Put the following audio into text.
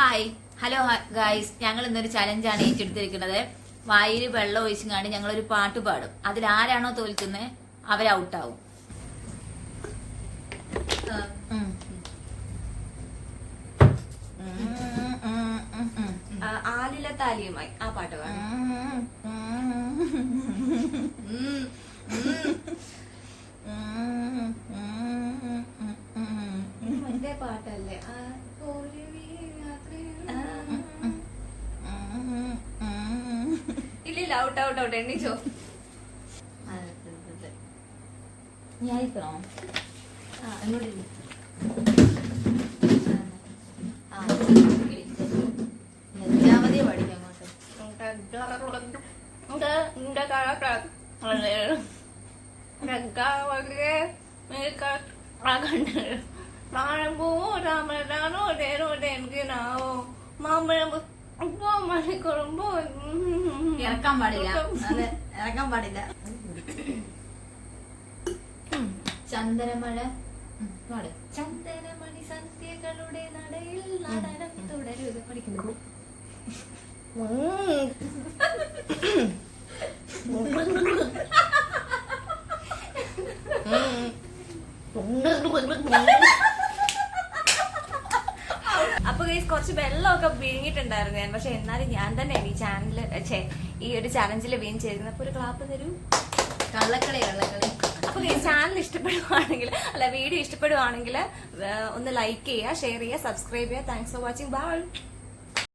Hi hello guys, ഞങ്ങൾ ഇന്നൊരു ചലഞ്ചാണ് ഏറ്റെടുത്തിരിക്കുന്നത്. വായിൽ വെള്ളം ഒഴിച്ചുകൊണ്ട് ഞങ്ങളൊരു പാട്ട് പാടും. അതിൽ ആരാണോ തോൽക്കുന്നത് അവർ ഔട്ടാവും. ആലില താലിയുമായി ആ പാട്ട് പാടും. മറ്റേ പാട്ടല്ലേ ഇല്ലില്ല, ഔട്ട് ഔട്ട് ഔട്ട് എണ്ണിച്ചോ. ഞായിക്കണോ? അങ്ങോട്ട് ലജ്ജാവതിയെ പഠിക്കാം അങ്ങോട്ട്. ഇറക്കാൻ പാടില്ല, അതെ ഇറക്കാൻ പാടില്ല. ചന്ദനമഴ പാട്. ചന്ദനമണി സന്ധ്യകളുടെ നടയിൽ നടനം തുടരുക. പഠിക്കുന്നു. അപ്പൊ കുറച്ച് വെള്ളമൊക്കെ വീങ്ങിട്ടുണ്ടായിരുന്നു ഞാൻ. പക്ഷെ എന്നാലും ഞാൻ തന്നെയാണ് ഈ ചാനലില് ഈ ഒരു ചാലഞ്ചിൽ വീൺ ചേരുന്നത്. അപ്പൊ ഒരു ക്ലാപ്പ് തരൂ. കള്ളക്കളി കള്ളക്കളി. അപ്പൊ ഈ ചാനൽ ഇഷ്ടപ്പെടുവാണെങ്കിൽ വീഡിയോ ഇഷ്ടപ്പെടുവാണെങ്കിൽ ഒന്ന് ലൈക്ക് ചെയ്യുക, ഷെയർ ചെയ്യുക, സബ്സ്ക്രൈബ് ചെയ്യുക. Thanks for watching. ബൈ.